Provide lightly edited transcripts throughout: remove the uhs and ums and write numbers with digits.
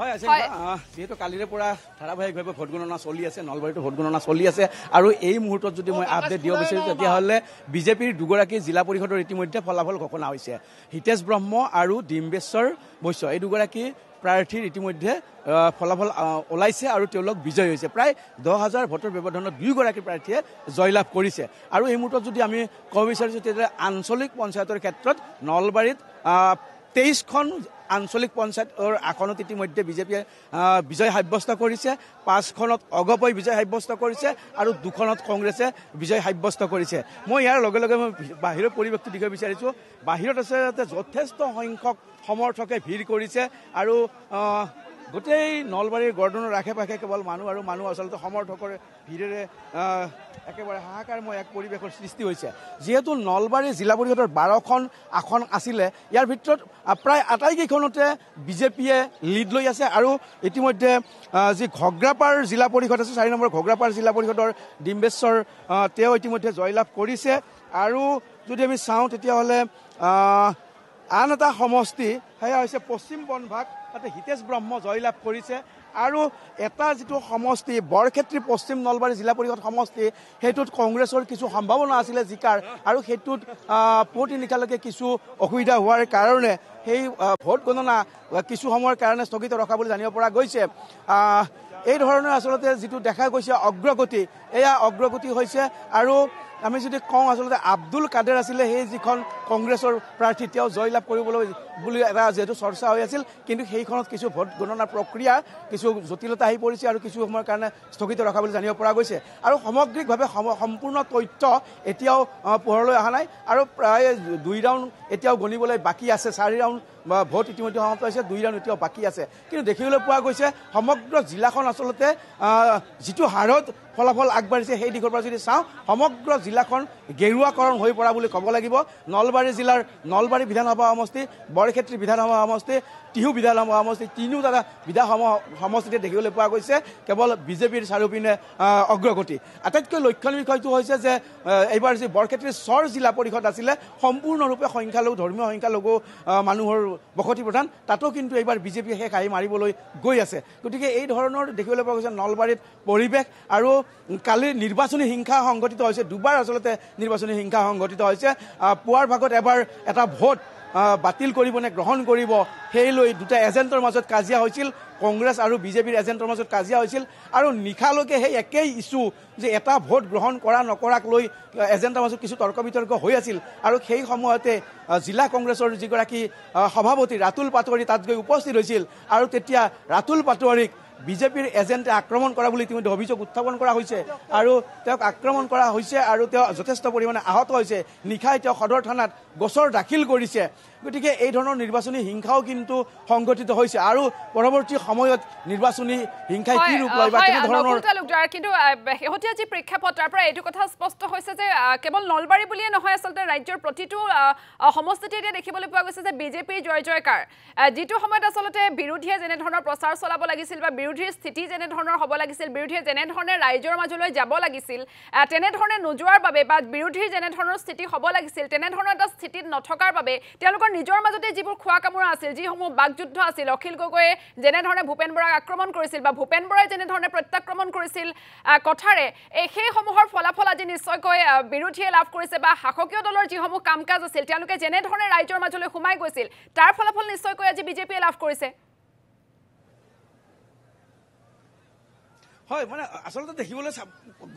হয় যেহেতু কালিৰে পৰা ধাৰাবাহিকভাৱে ভোট গণনা চলি আছে, নলবাৰীতো ভোট গণনা চলি আছে আৰু এই মুহূৰ্তত যদি মই আপডেট দিব বিচাৰিছোঁ তেতিয়াহ'লে বিজেপিৰ দুগৰাকী জিলা পৰিষদৰ ইতিমধ্যে ফলাফল ঘোষণা হৈছে। হিতেশ ব্ৰহ্ম আৰু ডিম্বেশ্বৰ বৈশ্য এই দুগৰাকী প্ৰাৰ্থীৰ ইতিমধ্যে ফলাফল ওলাইছে আৰু তেওঁলোক বিজয়ী হৈছে। প্ৰায় 10,000 ভোটৰ ব্যৱধানত দুয়োগৰাকী প্ৰাৰ্থীয়ে জয়লাভ কৰিছে। আৰু এই মুহূৰ্তত যদি আমি ক'ব বিচাৰিছোঁ তেতিয়াহ'লে আঞ্চলিক পঞ্চায়তৰ ক্ষেত্ৰত নলবাৰীত 23খন আঞ্চলিক পঞ্চায়তৰ আসনত ইতিমধ্যে বিজেপিয়ে বিজয় সাব্যস্ত কৰিছে, 5খনত অগপই বিজয় সাব্যস্ত কৰিছে আৰু 2খনত কংগ্ৰেছে বিজয় সাব্যস্ত কৰিছে। মই ইয়াৰ লগে লগে মই বাহিৰৰ পৰিৱেশটো দিব বিচাৰিছোঁ। বাহিৰত আছে যথেষ্ট সংখ্যক সমৰ্থকে ভিৰ কৰিছে আৰু গোটেই নলবাৰীৰ গৰ্ডনৰ আশে পাশে কেৱল মানুহ আৰু মানুহ আচলতে সমৰ্থকৰ ভিৰেৰে একেবাৰে হাহাকাৰময় এক পৰিৱেশৰ সৃষ্টি হৈছে। যিহেতু নলবাৰী জিলা পৰিষদৰ 12খন আসন আছিলে, ইয়াৰ ভিতৰত প্ৰায় আটাইকেইখনতে বিজেপিয়ে লিড লৈ আছে আৰু ইতিমধ্যে যি ঘগ্ৰাপাৰ জিলা পৰিষদ আছে, 4 নম্বৰ ঘগ্ৰাপাৰ জিলা পৰিষদৰ ডিম্বেশ্বৰ তেওঁ ইতিমধ্যে জয়লাভ কৰিছে। আৰু যদি আমি চাওঁ তেতিয়াহ'লে আন এটা সমষ্টি সেয়া হৈছে পশ্চিম বনভাগ, তাতে হিতেশ ব্ৰহ্ম জয়লাভ কৰিছে। আৰু এটা যিটো সমষ্টি বৰক্ষেত্ৰী পশ্চিম নলবাৰী জিলা পৰিষদ সমষ্টি, সেইটোত কংগ্ৰেছৰ কিছু সম্ভাৱনা আছিলে জিকাৰ আৰু সেইটোত পুৱতি নিশালৈকে কিছু অসুবিধা হোৱাৰ কাৰণে সেই ভোট গণনা কিছু সময়ৰ কাৰণে স্থগিত ৰখা বুলি জানিব পৰা গৈছে। এই ধৰণে আচলতে যিটো দেখা গৈছে অগ্ৰগতি, এয়া অগ্ৰগতি হৈছে। আৰু আমি যদি কওঁ আচলতে আব্দুল কাদেৰ আছিলে সেই যিখন কংগ্ৰেছৰ প্ৰাৰ্থী, তেওঁ জয়লাভ কৰিবলৈ বুলি এটা যিহেতু চৰ্চা হৈ আছিল, কিন্তু সেইখনত কিছু ভোট গণনাৰ প্ৰক্ৰিয়া কিছু জটিলতা আহি পৰিছে আৰু কিছু সময়ৰ কাৰণে স্থগিত ৰখা বুলি জানিব পৰা গৈছে। আৰু সামগ্ৰিকভাৱে সম্পূৰ্ণ তথ্য এতিয়াও পোহৰলৈ অহা নাই আৰু প্ৰায় 2 ৰাউণ্ড এতিয়াও গণিবলৈ বাকী আছে। 4 ৰাউণ্ড ভোট ইতিমধ্যে সমাপ্ত হৈছে, 2 ৰাউণ্ড এতিয়াও বাকী আছে। কিন্তু দেখিবলৈ পোৱা গৈছে সমগ্ৰ জিলাখন আচলতে যিটো হাৰত ফলাফল আগবাঢ়িছে সেই দিশৰ পৰা যদি চাওঁ সমগ্ৰ জিলাখন গেৰুৱাকৰণ হৈ পৰা বুলি ক'ব লাগিব। নলবাৰী জিলাৰ নলবাৰী বিধানসভা সমষ্টি, বৰক্ষেত্ৰী বিধানসভা সমষ্টি, টিহু বিধানসভা সমষ্টি, তিনিওটা বিধানসভা সমষ্টিতে দেখিবলৈ পোৱা গৈছে কেৱল বিজেপিৰ চাৰিওপিনে অগ্ৰগতি। আটাইতকৈ লক্ষণীয় বিষয়টো হৈছে যে এইবাৰ যি বৰক্ষেত্ৰীৰ চৰ জিলা পৰিষদ আছিলে সম্পূৰ্ণৰূপে সংখ্যালঘু ধৰ্মীয় সংখ্যালঘু মানুহৰ বসতি প্ৰধান, তাতো কিন্তু এইবাৰ বিজেপিয়ে শেষ হাঁহি মাৰিবলৈ গৈ আছে। গতিকে এই ধৰণৰ দেখিবলৈ পোৱা গৈছে নলবাৰীত পৰিৱেশ। আৰু কালি নিৰ্বাচনী হিংসা সংঘটিত হৈছে, 2বাৰ আচলতে নিৰ্বাচনী হিংসা সংঘটিত হৈছে। পুৱাৰ ভাগত এবাৰ এটা ভোট বাতিল কৰিব নে গ্ৰহণ কৰিব সেই লৈ 2টা এজেণ্টৰ মাজত কাজিয়া হৈছিল, কংগ্ৰেছ আৰু বিজেপিৰ এজেণ্টৰ মাজত কাজিয়া হৈছিল। আৰু নিশালৈকে সেই একেই ইছ্যু যে এটা ভোট গ্ৰহণ কৰা নকৰাক লৈ এজেণ্টৰ মাজত কিছু তৰ্ক বিতৰ্ক হৈ আছিল। আৰু সেই সময়তে জিলা কংগ্ৰেছৰ যিগৰাকী সভাপতি ৰাতুল পাটোৱাৰী তাত গৈ উপস্থিত হৈছিল আৰু তেতিয়া ৰাতুল পাটোৱাৰীক বিজেপিৰ এজেণ্টে আক্ৰমণ কৰা বুলি ইতিমধ্যে অভিযোগ উত্থাপন কৰা হৈছে আৰু তেওঁক আক্ৰমণ কৰা হৈছে আৰু তেওঁ যথেষ্ট পৰিমাণে আহত হৈছে। নিশাই তেওঁ সদৰ থানাত গোচৰ দাখিল কৰিছে। গতিকে এই ধৰণৰ নিৰ্বাচনী হিংসাও কিন্তু সংঘটিত হৈছে আৰু পৰৱৰ্তী সময়ত নিৰ্বাচনী হিংসাই কি ৰূপ লয় বা কেনেধৰণৰ। কিন্তু শেহতীয়া যি প্ৰেক্ষাপট তাৰ পৰা এইটো কথা স্পষ্ট হৈছে যে কেৱল নলবাৰী বুলিয়ে নহয়, আচলতে ৰাজ্যৰ প্ৰতিটো সমষ্টিতে এতিয়া দেখিবলৈ পোৱা গৈছে যে বিজেপিৰ জয় জয়কাৰ। যিটো সময়ত আচলতে বিৰোধীয়ে যেনেধৰণৰ প্ৰচাৰ চলাব লাগিছিল বা বিৰোধীৰ স্থিতি যেনেধৰণৰ হ'ব লাগিছিল, বিৰোধীয়ে যেনেধৰণে ৰাইজৰ মাজলৈ যাব লাগিছিল, তেনেধৰণে নোযোৱাৰ বাবে বা বিৰোধীৰ যেনেধৰণৰ স্থিতি হ'ব লাগিছিল তেনেধৰণৰ এটা স্থিতিত নথকাৰ বাবে তেওঁলোকৰ নিজৰ মাজতে যিবোৰ খোৱা কামোৰা আছিল, যিসমূহ বাকযুদ্ধ আছিল, অখিল গগৈয়ে যেনেধৰণে ভূপেন বৰাক আক্ৰমণ কৰিছিল বা ভূপেন বৰাই যেনেধৰণে প্ৰত্যাক্ৰমণ কৰিছিল কথাৰে, সেইসমূহৰ ফলাফল আজি নিশ্চয়কৈ বিৰোধীয়ে লাভ কৰিছে বা শাসকীয় দলৰ যিসমূহ কাম কাজ আছিল তেওঁলোকে যেনেধৰণে ৰাইজৰ মাজলৈ সোমাই গৈছিল তাৰ ফলাফল নিশ্চয়কৈ আজি বিজেপিয়ে লাভ কৰিছে। হয়, মানে আচলতে দেখিবলৈ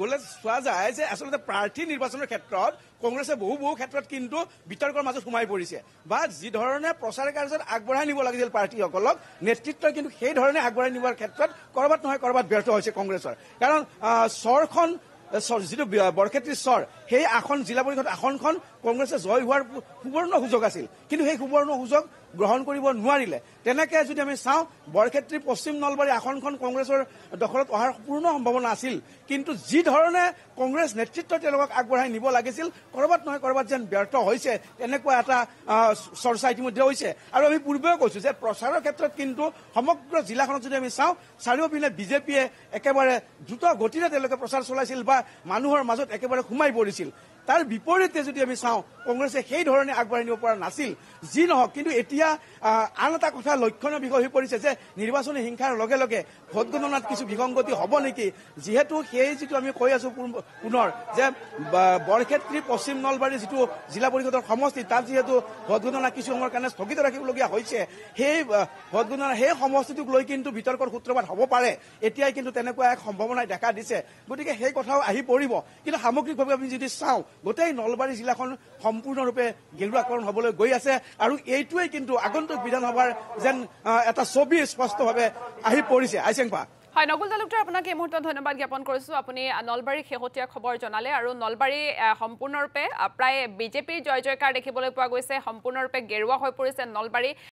গ'লে চোৱা যায় যে আচলতে প্ৰাৰ্থী নিৰ্বাচনৰ ক্ষেত্ৰত কংগ্ৰেছে বহু ক্ষেত্ৰত কিন্তু বিতৰ্কৰ মাজত সোমাই পৰিছে বা যি ধৰণে প্ৰচাৰ কাৰ্যত আগবঢ়াই নিব লাগিছিল প্ৰাৰ্থীসকলক নেতৃত্বই কিন্তু সেই ধৰণে আগবঢ়াই নিবৰ ক্ষেত্ৰত ক'ৰবাত নহয় ক'ৰবাত ব্যৰ্থ হৈছে কংগ্ৰেছৰ। কাৰণ চৰখন যিটো বৰক্ষেত্ৰীৰ চৰ সেই আসন জিলা পৰিষদ আসনখন কংগ্ৰেছে জয় হোৱাৰ সুবৰ্ণ সুযোগ আছিল, কিন্তু সেই সুবৰ্ণ সুযোগ গ্ৰহণ কৰিব নোৱাৰিলে। তেনেকৈ যদি আমি চাওঁ বৰক্ষেত্ৰী পশ্চিম নলবাৰী আসনখন কংগ্ৰেছৰ দখলত অহাৰ পূৰ্ণ সম্ভাৱনা আছিল, কিন্তু যি ধৰণে কংগ্ৰেছ নেতৃত্বই তেওঁলোকক আগবঢ়াই নিব লাগিছিল ক'ৰবাত নহয় ক'ৰবাত যেন ব্যৰ্থ হৈছে, তেনেকুৱা এটা চৰ্চা ইতিমধ্যে হৈছে। আৰু আমি পূৰ্বেও কৈছোঁ যে প্ৰচাৰৰ ক্ষেত্ৰত কিন্তু সমগ্ৰ জিলাখনত যদি আমি চাওঁ চাৰিওপিনে বিজেপিয়ে একেবাৰে দ্ৰুত গতিৰে তেওঁলোকে প্ৰচাৰ চলাইছিল বা মানুহৰ মাজত একেবাৰে সোমাই পৰিছিল। তাৰ বিপৰীতে যদি আমি চাওঁ কংগ্ৰেছে সেই ধৰণে আগবাঢ়ি নিব পৰা নাছিল যি নহওক কিন্তু এতিয়া আন এটা কথা লক্ষণীয় বিষয় হৈ পৰিছে যে নিৰ্বাচনী হিংসাৰ লগে লগে ভোট গণনাত কিছু বিসংগতি হ'ব নেকি যিহেতু সেই যিটো আমি কৈ আছো পুনৰ যে বৰক্ষেত্ৰী পশ্চিম নলবাৰী যিটো জিলা পৰিষদৰ সমষ্টি তাত যিহেতু ভোট গণনা কিছু সময়ৰ কাৰণে স্থগিত ৰাখিবলগীয়া হৈছে সেই ভোট গণনা সেই সমষ্টিটোক লৈ কিন্তু বিতৰ্কৰ সূত্ৰপাত হ'ব পাৰে এতিয়াই কিন্তু তেনেকুৱা এক সম্ভাৱনাই দেখা দিছে গতিকে সেই কথাও আহি পৰিব কিন্তু সামগ্ৰিকভাৱে আমি যদি চাওঁ গোটেই নলবাৰী জিলাখন সম্পূৰ্ণৰূপে গেৰুৱাকৰণ হ'বলৈ গৈ আছে আৰু এইটোৱেই কিন্তু আগন্তুক বিধানসভাৰ যেন এটা ছবি স্পষ্টভাৱে আহি পৰিছে আইচেংপা হয় নকুল তালুকদাৰ আপোনাক এই মুহূৰ্তত ধন্যবাদ জ্ঞাপন কৰিছোঁ আপুনি নলবাৰীৰ শেহতীয়া খবৰ জনালে আৰু নলবাৰী সম্পূৰ্ণৰূপে প্ৰায় বিজেপিৰ জয় জয়কাৰ দেখিবলৈ পোৱা গৈছে সম্পূৰ্ণৰূপে গেৰুৱা হৈ পৰিছে নলবাৰী